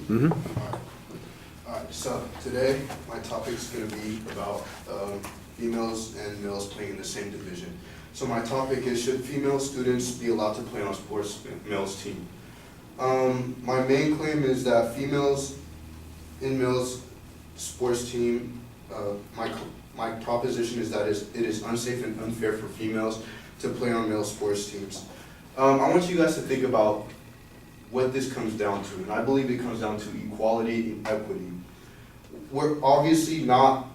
Mm-hmm. Alright, so today my topic is going to be about females and males playing in the same division. So my topic is, should female students be allowed to play on a sports males team? My main claim is that females in males sports team, my proposition is that it is unsafe and unfair for females to play on male sports teams. I want you guys to think about what this comes down to, and I believe it comes down to equality and equity. We're obviously not,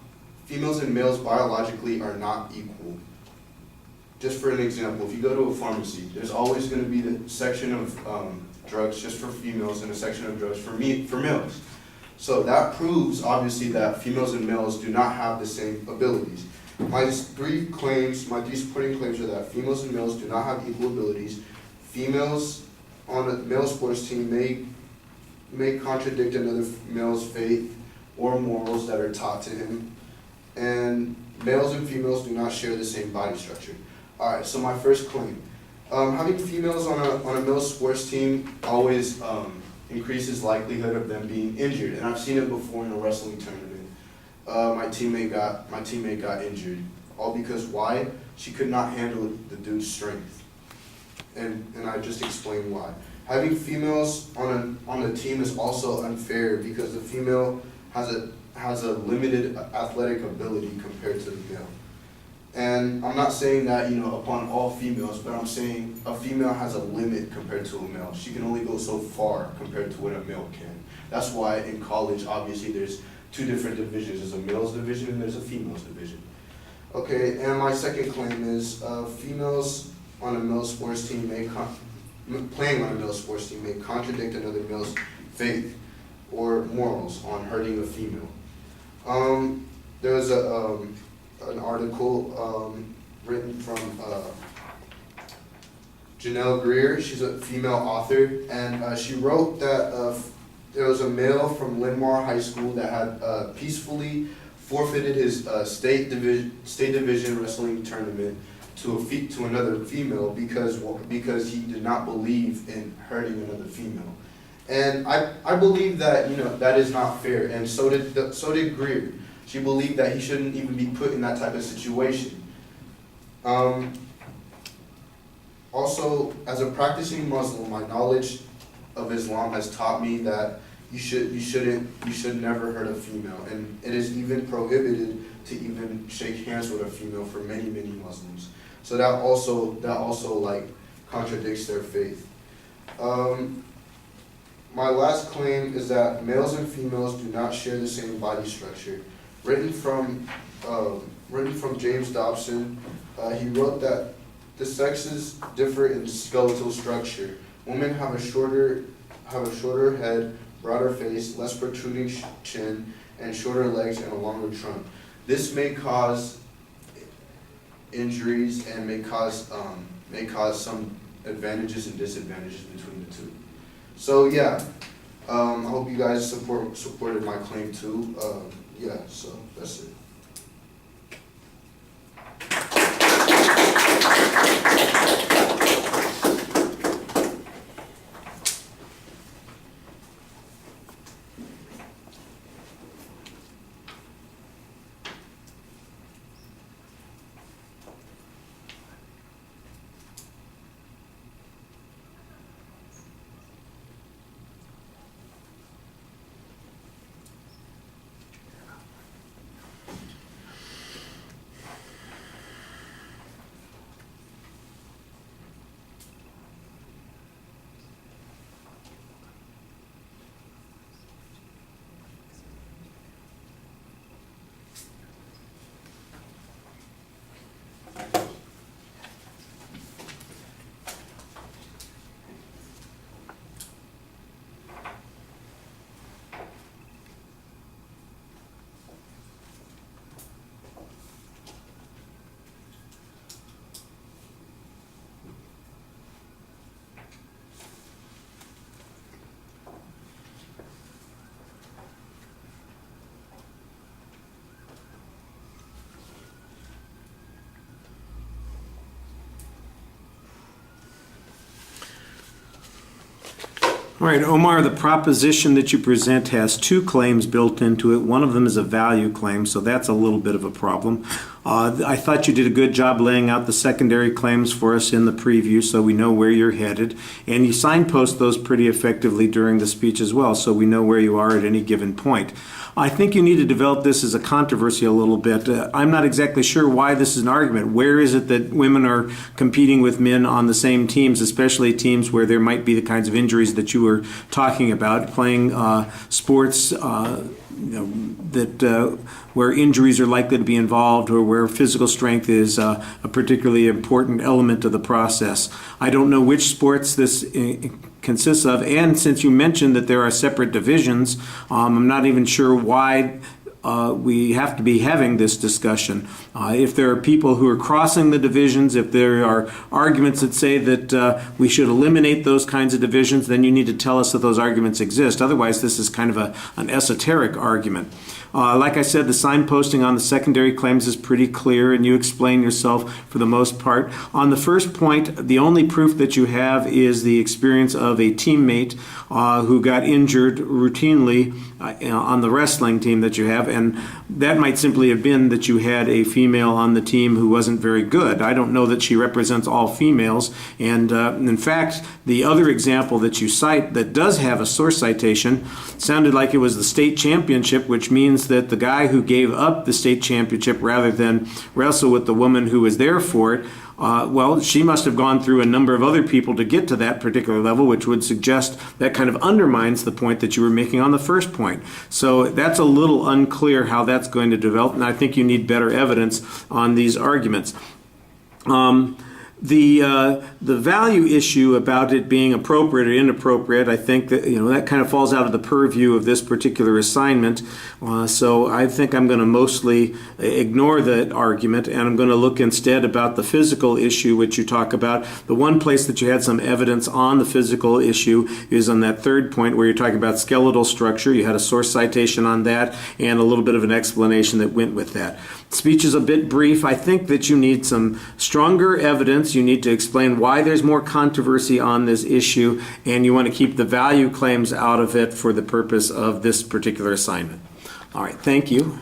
females and males biologically are not equal. Just for an example, if you go to a pharmacy, there's always going to be the section of drugs just for females and a section of drugs for males. So that proves, obviously, that females and males do not have the same abilities. My three supporting claims are that females and males do not have equal abilities. Females on a male sports team may contradict another male's faith or morals that are taught to him. And males and females do not share the same body structure. Alright, so my first claim. Having females on a male sports team always increases likelihood of them being injured, and I've seen it before in a wrestling tournament. My teammate got injured, all because why? She could not handle the dude's strength, and I just explained why. Having females on the team is also unfair because the female has a limited athletic ability compared to the male. And I'm not saying that, upon all females, but I'm saying a female has a limit compared to a male. She can only go so far compared to what a male can. That's why in college, obviously, there's two different divisions. There's a male's division and there's a female's division. Okay, and my second claim is females on a male sports team playing on a male sports team may contradict another male's faith or morals on hurting a female. There was an article written from Janelle Greer. She's a female author, and she wrote that there was a male from Linmar High School that had peacefully forfeited his state division wrestling tournament to another female because he did not believe in hurting another female. And I believe that that is not fair, and so did Greer. She believed that he shouldn't even be put in that type of situation. Also, as a practicing Muslim, my knowledge of Islam has taught me that you should never hurt a female, and it is even prohibited to even shake hands with a female for many Muslims. So that also like contradicts their faith. My last claim is that males and females do not share the same body structure. Written from James Dobson, he wrote that the sexes differ in skeletal structure. Women have a shorter head, broader face, less protruding chin, and shorter legs and a longer trunk. This may cause injuries and may cause some advantages and disadvantages between the two. So yeah, I hope you guys supported my claim too. Yeah, so that's it. All right, Omar, the proposition that you present has two claims built into it. One of them is a value claim, so that's a little bit of a problem. I thought you did a good job laying out the secondary claims for us in the preview so we know where you're headed. And you signpost those pretty effectively during the speech as well, so we know where you are at any given point. I think you need to develop this as a controversy a little bit. I'm not exactly sure why this is an argument. Where is it that women are competing with men on the same teams, especially teams where there might be the kinds of injuries that you were talking about, playing sports where injuries are likely to be involved or where physical strength is a particularly important element of the process. I don't know which sports this consists of, and since you mentioned that there are separate divisions, I'm not even sure why we have to be having this discussion. If there are people who are crossing the divisions, if there are arguments that say that we should eliminate those kinds of divisions, then you need to tell us that those arguments exist. Otherwise, this is kind of an esoteric argument. Like I said, the signposting on the secondary claims is pretty clear, and you explain yourself for the most part. On the first point, the only proof that you have is the experience of a teammate who got injured routinely on the wrestling team that you have, and that might simply have been that you had a female on the team who wasn't very good. I don't know that she represents all females, and in fact, the other example that you cite that does have a source citation sounded like it was the state championship, which means that the guy who gave up the state championship rather than wrestle with the woman who was there for it, well, she must have gone through a number of other people to get to that particular level, which would suggest that kind of undermines the point that you were making on the first point. So that's a little unclear how that's going to develop, and I think you need better evidence on these arguments. The value issue about it being appropriate or inappropriate, I think that that kind of falls out of the purview of this particular assignment. So I think I'm going to mostly ignore that argument, and I'm going to look instead about the physical issue which you talk about. The one place that you had some evidence on the physical issue is on that third point where you're talking about skeletal structure. You had a source citation on that and a little bit of an explanation that went with that. Speech is a bit brief. I think that you need some stronger evidence. You need to explain why there's more controversy on this issue, and you want to keep the value claims out of it for the purpose of this particular assignment. All right, thank you.